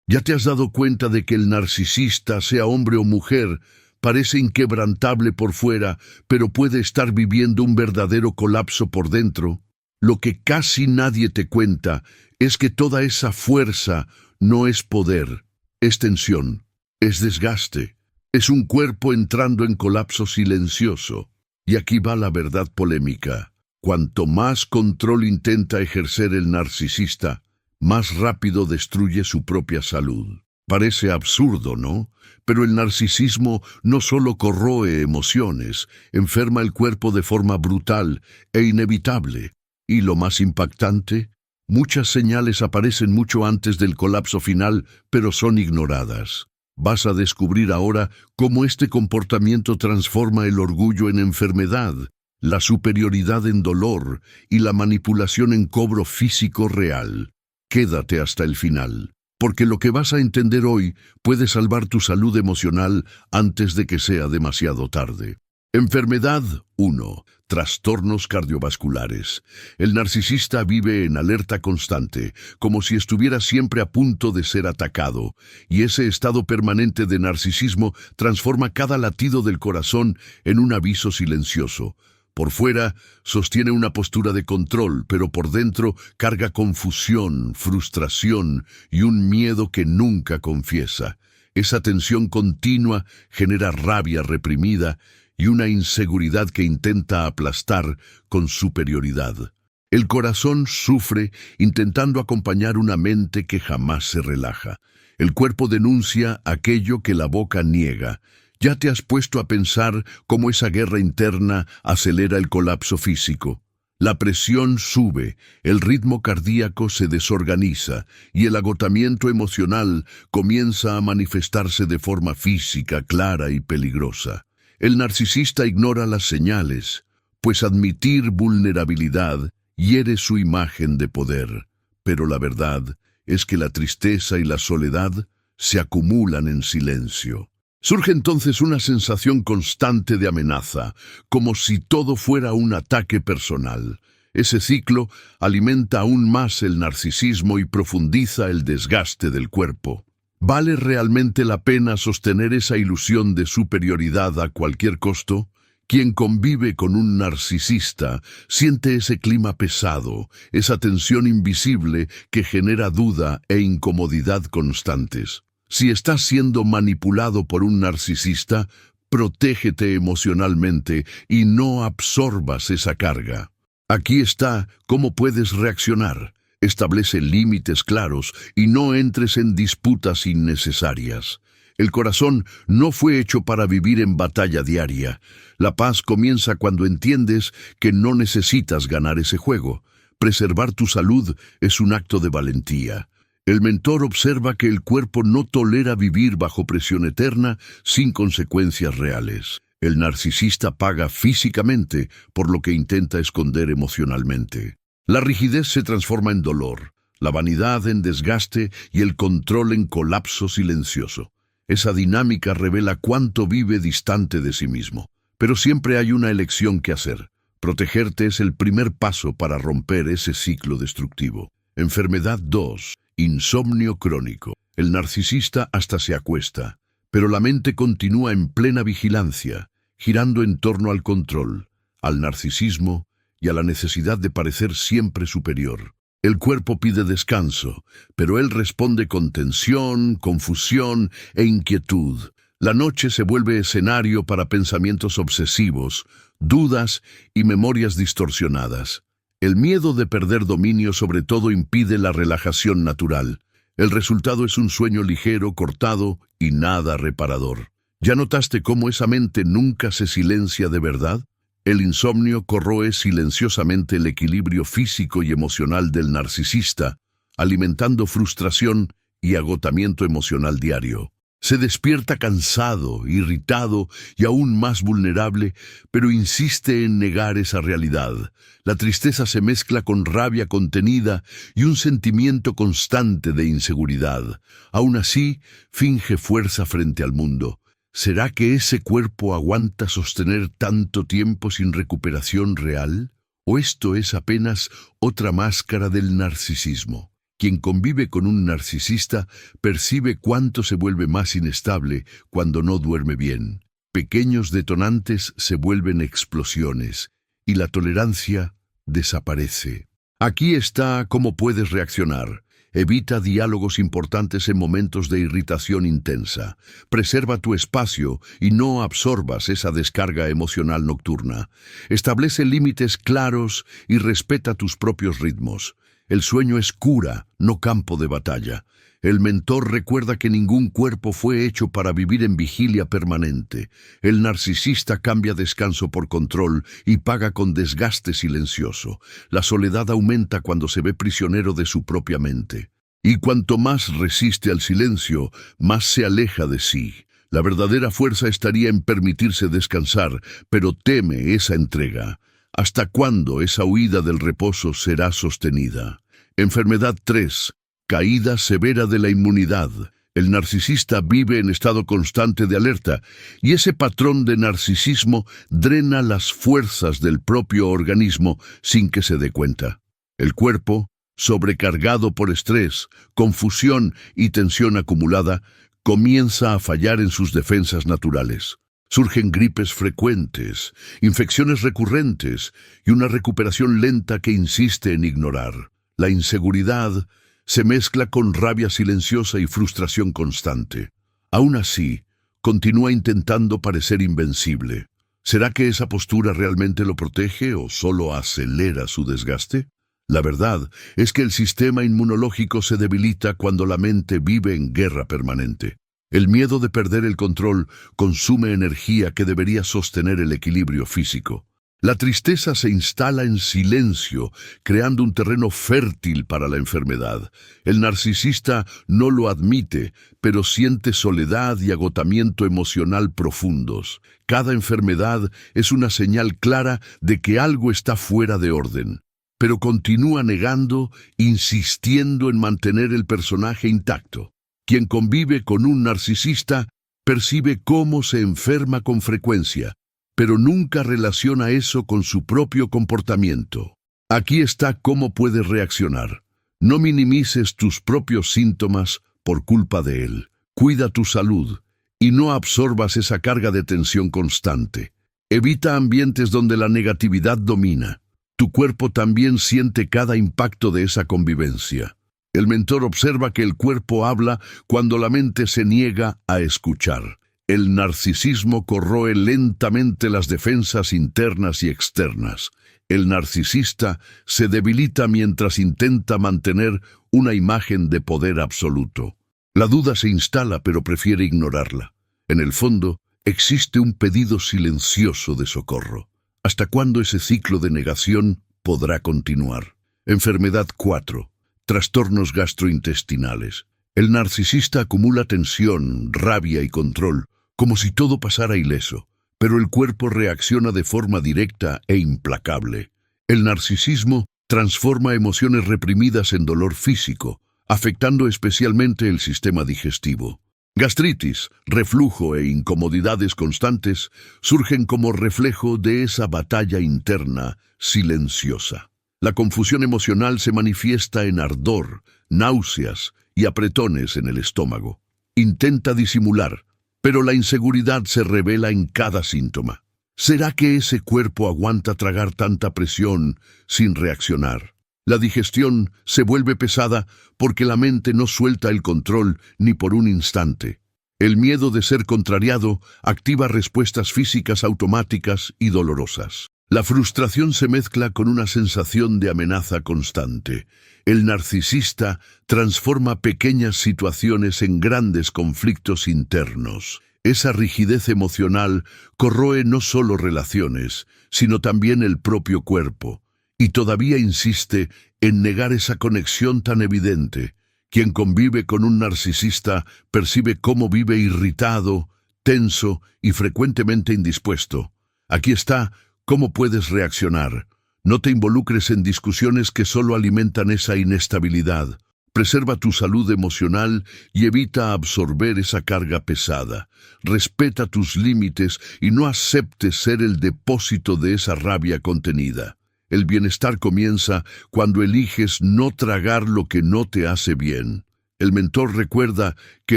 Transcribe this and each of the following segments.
¿Ya te has dado cuenta de que el narcisista, sea hombre o mujer, parece inquebrantable por fuera, pero puede estar viviendo un verdadero colapso por dentro? Lo que casi nadie te cuenta es que toda esa fuerza no es poder, es tensión, es desgaste, es un cuerpo entrando en colapso silencioso. Y aquí va la verdad polémica. Cuanto más control intenta ejercer el narcisista, más rápido destruye su propia salud. Parece absurdo, ¿no? Pero el narcisismo no solo corroe emociones, enferma el cuerpo de forma brutal e inevitable. Y lo más impactante, muchas señales aparecen mucho antes del colapso final, pero son ignoradas. Vas a descubrir ahora cómo este comportamiento transforma el orgullo en enfermedad, la superioridad en dolor y la manipulación en cobro físico real. Quédate hasta el final, porque lo que vas a entender hoy puede salvar tu salud emocional antes de que sea demasiado tarde. Enfermedad 1. Trastornos cardiovasculares. El narcisista vive en alerta constante, como si estuviera siempre a punto de ser atacado, y ese estado permanente de narcisismo transforma cada latido del corazón en un aviso silencioso. Por fuera, sostiene una postura de control, pero por dentro carga confusión, frustración y un miedo que nunca confiesa. Esa tensión continua genera rabia reprimida y una inseguridad que intenta aplastar con superioridad. El corazón sufre intentando acompañar una mente que jamás se relaja. El cuerpo denuncia aquello que la boca niega. ¿Ya te has puesto a pensar cómo esa guerra interna acelera el colapso físico? La presión sube, el ritmo cardíaco se desorganiza y el agotamiento emocional comienza a manifestarse de forma física, clara y peligrosa. El narcisista ignora las señales, pues admitir vulnerabilidad hiere su imagen de poder. Pero la verdad es que la tristeza y la soledad se acumulan en silencio. Surge entonces una sensación constante de amenaza, como si todo fuera un ataque personal. Ese ciclo alimenta aún más el narcisismo y profundiza el desgaste del cuerpo. ¿Vale realmente la pena sostener esa ilusión de superioridad a cualquier costo? Quien convive con un narcisista siente ese clima pesado, esa tensión invisible que genera duda e incomodidad constantes. Si estás siendo manipulado por un narcisista, protégete emocionalmente y no absorbas esa carga. Aquí está cómo puedes reaccionar. Establece límites claros y no entres en disputas innecesarias. El corazón no fue hecho para vivir en batalla diaria. La paz comienza cuando entiendes que no necesitas ganar ese juego. Preservar tu salud es un acto de valentía. El mentor observa que el cuerpo no tolera vivir bajo presión eterna sin consecuencias reales. El narcisista paga físicamente por lo que intenta esconder emocionalmente. La rigidez se transforma en dolor, la vanidad en desgaste y el control en colapso silencioso. Esa dinámica revela cuánto vive distante de sí mismo. Pero siempre hay una elección que hacer. Protegerte es el primer paso para romper ese ciclo destructivo. Enfermedad 2. Insomnio crónico. El narcisista hasta se acuesta, pero la mente continúa en plena vigilancia, girando en torno al control, al narcisismo y a la necesidad de parecer siempre superior. El cuerpo pide descanso, pero él responde con tensión, confusión e inquietud. La noche se vuelve escenario para pensamientos obsesivos, dudas y memorias distorsionadas. El miedo de perder dominio sobre todo impide la relajación natural. El resultado es un sueño ligero, cortado y nada reparador. ¿Ya notaste cómo esa mente nunca se silencia de verdad? El insomnio corroe silenciosamente el equilibrio físico y emocional del narcisista, alimentando frustración y agotamiento emocional diario. Se despierta cansado, irritado y aún más vulnerable, pero insiste en negar esa realidad. La tristeza se mezcla con rabia contenida y un sentimiento constante de inseguridad. Aún así, finge fuerza frente al mundo. ¿Será que ese cuerpo aguanta sostener tanto tiempo sin recuperación real? ¿O esto es apenas otra máscara del narcisismo? Quien convive con un narcisista percibe cuánto se vuelve más inestable cuando no duerme bien. Pequeños detonantes se vuelven explosiones y la tolerancia desaparece. Aquí está cómo puedes reaccionar. Evita diálogos importantes en momentos de irritación intensa. Preserva tu espacio y no absorbas esa descarga emocional nocturna. Establece límites claros y respeta tus propios ritmos. El sueño es cura, no campo de batalla. El mentor recuerda que ningún cuerpo fue hecho para vivir en vigilia permanente. El narcisista cambia descanso por control y paga con desgaste silencioso. La soledad aumenta cuando se ve prisionero de su propia mente. Y cuanto más resiste al silencio, más se aleja de sí. La verdadera fuerza estaría en permitirse descansar, pero teme esa entrega. ¿Hasta cuándo esa huida del reposo será sostenida? Enfermedad 3. Caída severa de la inmunidad. El narcisista vive en estado constante de alerta y ese patrón de narcisismo drena las fuerzas del propio organismo sin que se dé cuenta. El cuerpo, sobrecargado por estrés, confusión y tensión acumulada, comienza a fallar en sus defensas naturales. Surgen gripes frecuentes, infecciones recurrentes y una recuperación lenta que insiste en ignorar. La inseguridad se mezcla con rabia silenciosa y frustración constante. Aún así, continúa intentando parecer invencible. ¿Será que esa postura realmente lo protege o solo acelera su desgaste? La verdad es que el sistema inmunológico se debilita cuando la mente vive en guerra permanente. El miedo de perder el control consume energía que debería sostener el equilibrio físico. La tristeza se instala en silencio, creando un terreno fértil para la enfermedad. El narcisista no lo admite, pero siente soledad y agotamiento emocional profundos. Cada enfermedad es una señal clara de que algo está fuera de orden, pero continúa negando, insistiendo en mantener el personaje intacto. Quien convive con un narcisista percibe cómo se enferma con frecuencia, pero nunca relaciona eso con su propio comportamiento. Aquí está cómo puedes reaccionar. No minimices tus propios síntomas por culpa de él. Cuida tu salud y no absorbas esa carga de tensión constante. Evita ambientes donde la negatividad domina. Tu cuerpo también siente cada impacto de esa convivencia. El mentor observa que el cuerpo habla cuando la mente se niega a escuchar. El narcisismo corroe lentamente las defensas internas y externas. El narcisista se debilita mientras intenta mantener una imagen de poder absoluto. La duda se instala, pero prefiere ignorarla. En el fondo, existe un pedido silencioso de socorro. ¿Hasta cuándo ese ciclo de negación podrá continuar? Enfermedad 4. Trastornos gastrointestinales. El narcisista acumula tensión, rabia y control, como si todo pasara ileso, pero el cuerpo reacciona de forma directa e implacable. El narcisismo transforma emociones reprimidas en dolor físico, afectando especialmente el sistema digestivo. Gastritis, reflujo e incomodidades constantes surgen como reflejo de esa batalla interna silenciosa. La confusión emocional se manifiesta en ardor, náuseas y apretones en el estómago. Intenta disimular, pero la inseguridad se revela en cada síntoma. ¿Será que ese cuerpo aguanta tragar tanta presión sin reaccionar? La digestión se vuelve pesada porque la mente no suelta el control ni por un instante. El miedo de ser contrariado activa respuestas físicas automáticas y dolorosas. La frustración se mezcla con una sensación de amenaza constante. El narcisista transforma pequeñas situaciones en grandes conflictos internos. Esa rigidez emocional corroe no solo relaciones, sino también el propio cuerpo, y todavía insiste en negar esa conexión tan evidente. Quien convive con un narcisista percibe cómo vive irritado, tenso y frecuentemente indispuesto. Aquí está cómo puedes reaccionar. No te involucres en discusiones que solo alimentan esa inestabilidad. Preserva tu salud emocional y evita absorber esa carga pesada. Respeta tus límites y no aceptes ser el depósito de esa rabia contenida. El bienestar comienza cuando eliges no tragar lo que no te hace bien. El mentor recuerda que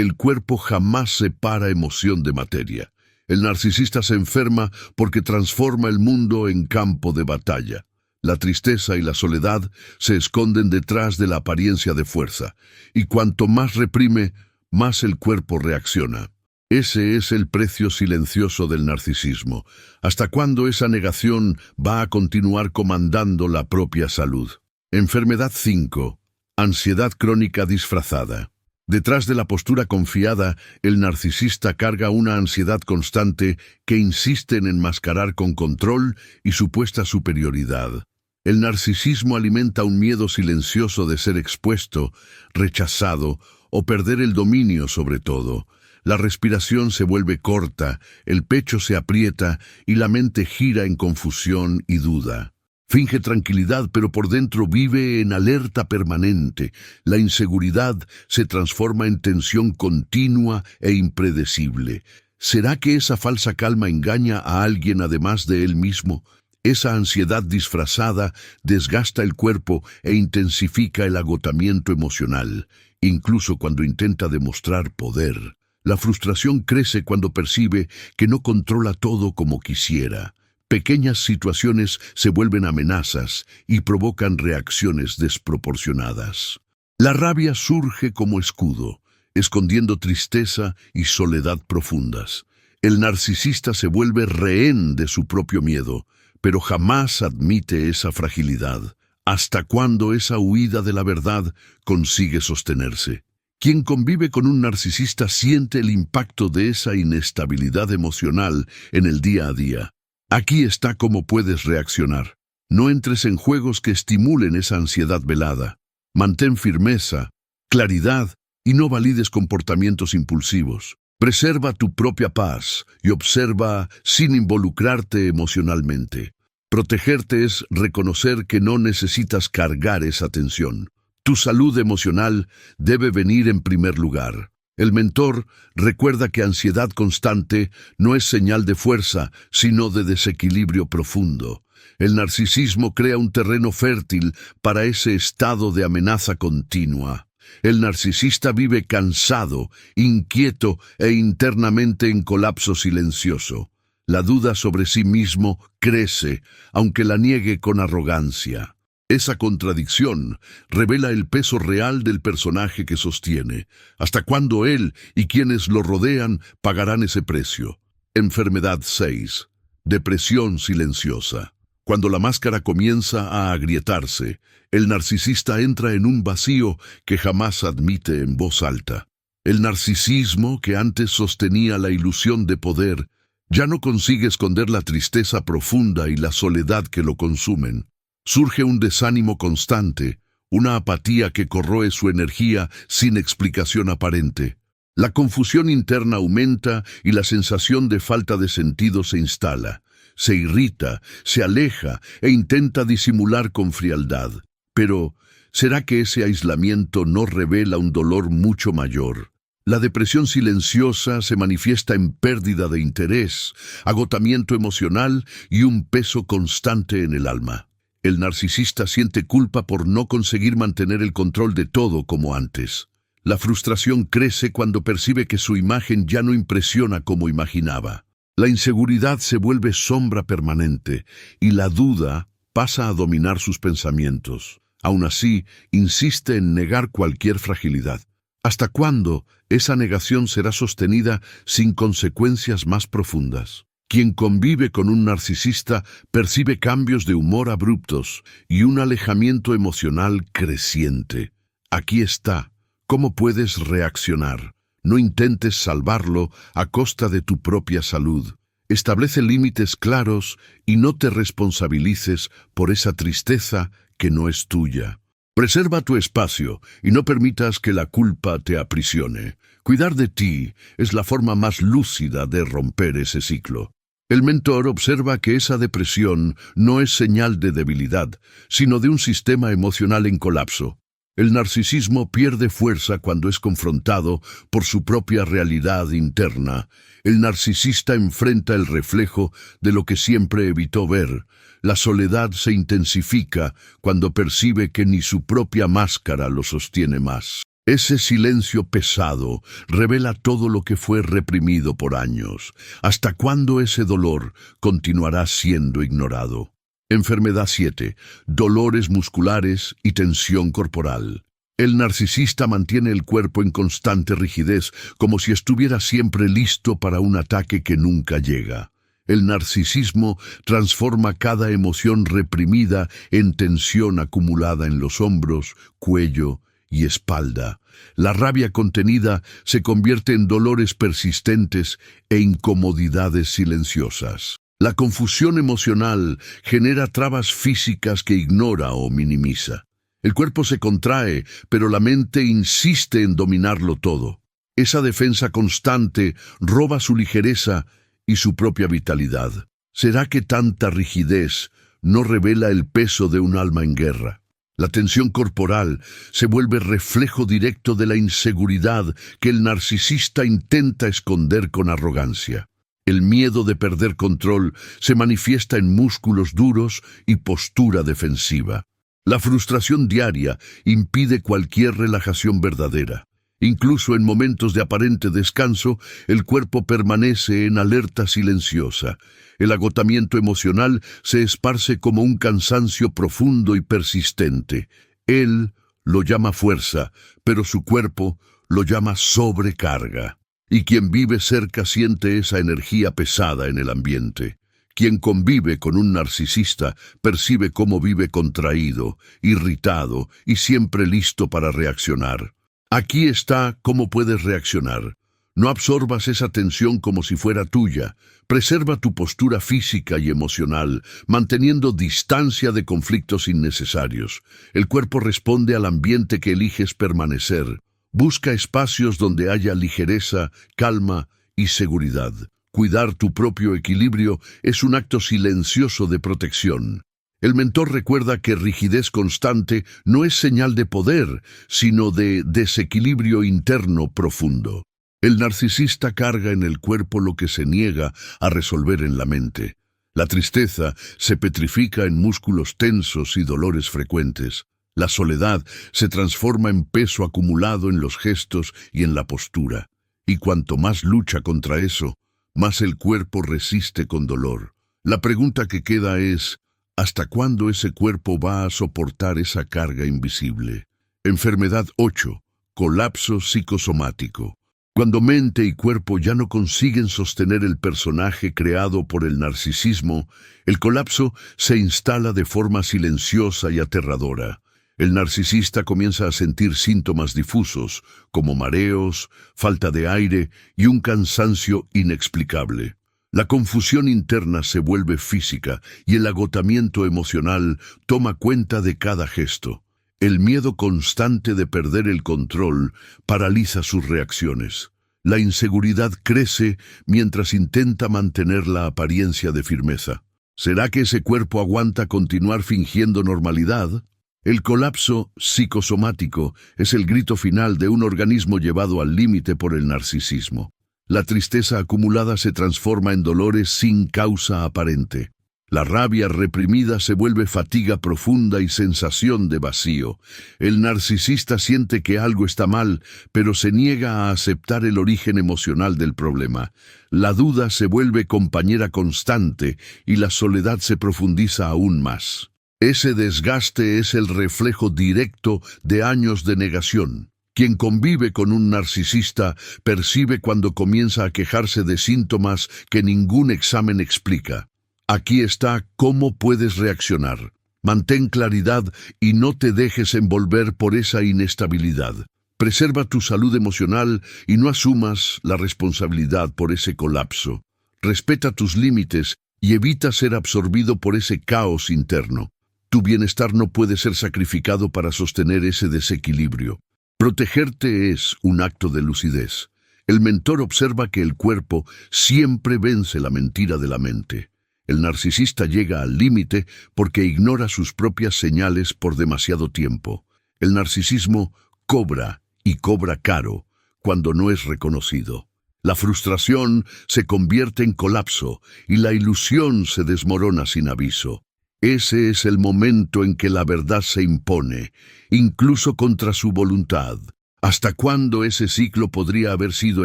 el cuerpo jamás separa emoción de materia. El narcisista se enferma porque transforma el mundo en campo de batalla. La tristeza y la soledad se esconden detrás de la apariencia de fuerza, y cuanto más reprime, más el cuerpo reacciona. Ese es el precio silencioso del narcisismo. ¿Hasta cuándo esa negación va a continuar comandando la propia salud? Enfermedad 5. Ansiedad crónica disfrazada. Detrás de la postura confiada, el narcisista carga una ansiedad constante que insiste en enmascarar con control y supuesta superioridad. El narcisismo alimenta un miedo silencioso de ser expuesto, rechazado o perder el dominio sobre todo. La respiración se vuelve corta, el pecho se aprieta y la mente gira en confusión y duda. Finge tranquilidad, pero por dentro vive en alerta permanente. La inseguridad se transforma en tensión continua e impredecible. ¿Será que esa falsa calma engaña a alguien además de él mismo? Esa ansiedad disfrazada desgasta el cuerpo e intensifica el agotamiento emocional, incluso cuando intenta demostrar poder. La frustración crece cuando percibe que no controla todo como quisiera. Pequeñas situaciones se vuelven amenazas y provocan reacciones desproporcionadas. La rabia surge como escudo, escondiendo tristeza y soledad profundas. El narcisista se vuelve rehén de su propio miedo, pero jamás admite esa fragilidad. ¿Hasta cuándo esa huida de la verdad consigue sostenerse? Quien convive con un narcisista siente el impacto de esa inestabilidad emocional en el día a día. Aquí está cómo puedes reaccionar. No entres en juegos que estimulen esa ansiedad velada. Mantén firmeza, claridad y no valides comportamientos impulsivos. Preserva tu propia paz y observa sin involucrarte emocionalmente. Protegerte es reconocer que no necesitas cargar esa tensión. Tu salud emocional debe venir en primer lugar. El mentor recuerda que ansiedad constante no es señal de fuerza, sino de desequilibrio profundo. El narcisismo crea un terreno fértil para ese estado de amenaza continua. El narcisista vive cansado, inquieto e internamente en colapso silencioso. La duda sobre sí mismo crece, aunque la niegue con arrogancia. Esa contradicción revela el peso real del personaje que sostiene, hasta cuándo él y quienes lo rodean pagarán ese precio. Enfermedad 6. Depresión silenciosa. Cuando la máscara comienza a agrietarse, el narcisista entra en un vacío que jamás admite en voz alta. El narcisismo, que antes sostenía la ilusión de poder, ya no consigue esconder la tristeza profunda y la soledad que lo consumen. Surge un desánimo constante, una apatía que corroe su energía sin explicación aparente. La confusión interna aumenta y la sensación de falta de sentido se instala. Se irrita, se aleja e intenta disimular con frialdad. Pero, ¿será que ese aislamiento no revela un dolor mucho mayor? La depresión silenciosa se manifiesta en pérdida de interés, agotamiento emocional y un peso constante en el alma. El narcisista siente culpa por no conseguir mantener el control de todo como antes. La frustración crece cuando percibe que su imagen ya no impresiona como imaginaba. La inseguridad se vuelve sombra permanente y la duda pasa a dominar sus pensamientos. Aún así, insiste en negar cualquier fragilidad. ¿Hasta cuándo esa negación será sostenida sin consecuencias más profundas? Quien convive con un narcisista percibe cambios de humor abruptos y un alejamiento emocional creciente. Aquí está. ¿Cómo puedes reaccionar? No intentes salvarlo a costa de tu propia salud. Establece límites claros y no te responsabilices por esa tristeza que no es tuya. Preserva tu espacio y no permitas que la culpa te aprisione. Cuidar de ti es la forma más lúcida de romper ese ciclo. El mentor observa que esa depresión no es señal de debilidad, sino de un sistema emocional en colapso. El narcisismo pierde fuerza cuando es confrontado por su propia realidad interna. El narcisista enfrenta el reflejo de lo que siempre evitó ver. La soledad se intensifica cuando percibe que ni su propia máscara lo sostiene más. Ese silencio pesado revela todo lo que fue reprimido por años. ¿Hasta cuándo ese dolor continuará siendo ignorado? Enfermedad 7. Dolores musculares y tensión corporal. El narcisista mantiene el cuerpo en constante rigidez, como si estuviera siempre listo para un ataque que nunca llega. El narcisismo transforma cada emoción reprimida en tensión acumulada en los hombros, cuello y espalda. La rabia contenida se convierte en dolores persistentes e incomodidades silenciosas. La confusión emocional genera trabas físicas que ignora o minimiza. El cuerpo se contrae, pero la mente insiste en dominarlo todo. Esa defensa constante roba su ligereza y su propia vitalidad. ¿Será que tanta rigidez no revela el peso de un alma en guerra? La tensión corporal se vuelve reflejo directo de la inseguridad que el narcisista intenta esconder con arrogancia. El miedo de perder control se manifiesta en músculos duros y postura defensiva. La frustración diaria impide cualquier relajación verdadera. Incluso en momentos de aparente descanso, el cuerpo permanece en alerta silenciosa. El agotamiento emocional se esparce como un cansancio profundo y persistente. Él lo llama fuerza, pero su cuerpo lo llama sobrecarga. Y quien vive cerca siente esa energía pesada en el ambiente. Quien convive con un narcisista percibe cómo vive contraído, irritado y siempre listo para reaccionar. Aquí está cómo puedes reaccionar. No absorbas esa tensión como si fuera tuya. Preserva tu postura física y emocional, manteniendo distancia de conflictos innecesarios. El cuerpo responde al ambiente que eliges permanecer. Busca espacios donde haya ligereza, calma y seguridad. Cuidar tu propio equilibrio es un acto silencioso de protección. El mentor recuerda que rigidez constante no es señal de poder, sino de desequilibrio interno profundo. El narcisista carga en el cuerpo lo que se niega a resolver en la mente. La tristeza se petrifica en músculos tensos y dolores frecuentes. La soledad se transforma en peso acumulado en los gestos y en la postura. Y cuanto más lucha contra eso, más el cuerpo resiste con dolor. La pregunta que queda es, ¿hasta cuándo ese cuerpo va a soportar esa carga invisible? Enfermedad 8. Colapso psicosomático. Cuando mente y cuerpo ya no consiguen sostener el personaje creado por el narcisismo, el colapso se instala de forma silenciosa y aterradora. El narcisista comienza a sentir síntomas difusos, como mareos, falta de aire y un cansancio inexplicable. La confusión interna se vuelve física y el agotamiento emocional toma cuenta de cada gesto. El miedo constante de perder el control paraliza sus reacciones. La inseguridad crece mientras intenta mantener la apariencia de firmeza. ¿Será que ese cuerpo aguanta continuar fingiendo normalidad? El colapso psicosomático es el grito final de un organismo llevado al límite por el narcisismo. La tristeza acumulada se transforma en dolores sin causa aparente. La rabia reprimida se vuelve fatiga profunda y sensación de vacío. El narcisista siente que algo está mal, pero se niega a aceptar el origen emocional del problema. La duda se vuelve compañera constante y la soledad se profundiza aún más. Ese desgaste es el reflejo directo de años de negación. Quien convive con un narcisista percibe cuando comienza a quejarse de síntomas que ningún examen explica. Aquí está cómo puedes reaccionar. Mantén claridad y no te dejes envolver por esa inestabilidad. Preserva tu salud emocional y no asumas la responsabilidad por ese colapso. Respeta tus límites y evita ser absorbido por ese caos interno. Tu bienestar no puede ser sacrificado para sostener ese desequilibrio. Protegerte es un acto de lucidez. El mentor observa que el cuerpo siempre vence la mentira de la mente. El narcisista llega al límite porque ignora sus propias señales por demasiado tiempo. El narcisismo cobra y cobra caro cuando no es reconocido. La frustración se convierte en colapso y la ilusión se desmorona sin aviso. Ese es el momento en que la verdad se impone, incluso contra su voluntad. ¿Hasta cuándo ese ciclo podría haber sido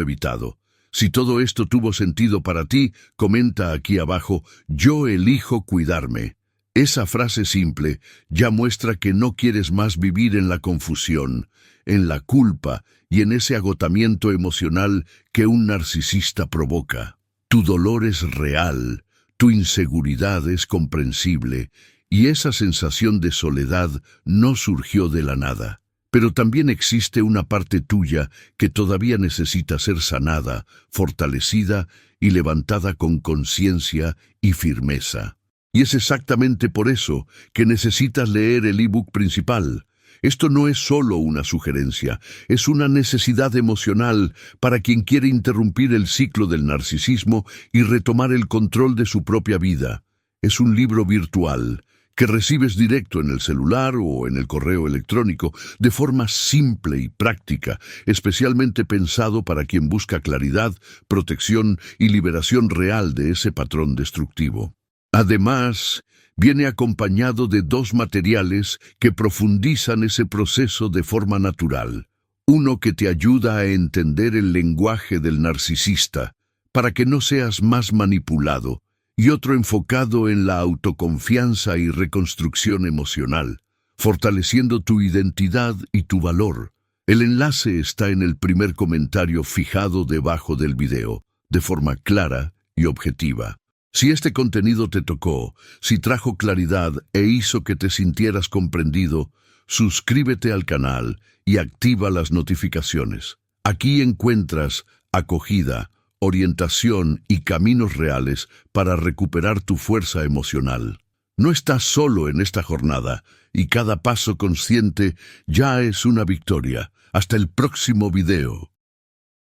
evitado? Si todo esto tuvo sentido para ti, comenta aquí abajo: yo elijo cuidarme. Esa frase simple ya muestra que no quieres más vivir en la confusión, en la culpa y en ese agotamiento emocional que un narcisista provoca. Tu dolor es real, tu inseguridad es comprensible y esa sensación de soledad no surgió de la nada. Pero también existe una parte tuya que todavía necesita ser sanada, fortalecida y levantada con conciencia y firmeza. Y es exactamente por eso que necesitas leer el ebook principal. Esto no es solo una sugerencia, es una necesidad emocional para quien quiere interrumpir el ciclo del narcisismo y retomar el control de su propia vida. Es un libro virtual que recibes directo en el celular o en el correo electrónico, de forma simple y práctica, especialmente pensado para quien busca claridad, protección y liberación real de ese patrón destructivo. Además, viene acompañado de 2 materiales que profundizan ese proceso de forma natural. Uno que te ayuda a entender el lenguaje del narcisista, para que no seas más manipulado, y otro enfocado en la autoconfianza y reconstrucción emocional, fortaleciendo tu identidad y tu valor. El enlace está en el primer comentario fijado debajo del video, de forma clara y objetiva. Si este contenido te tocó, si trajo claridad e hizo que te sintieras comprendido, suscríbete al canal y activa las notificaciones. Aquí encuentras acogida, orientación y caminos reales para recuperar tu fuerza emocional. No estás solo en esta jornada y cada paso consciente ya es una victoria. Hasta el próximo video.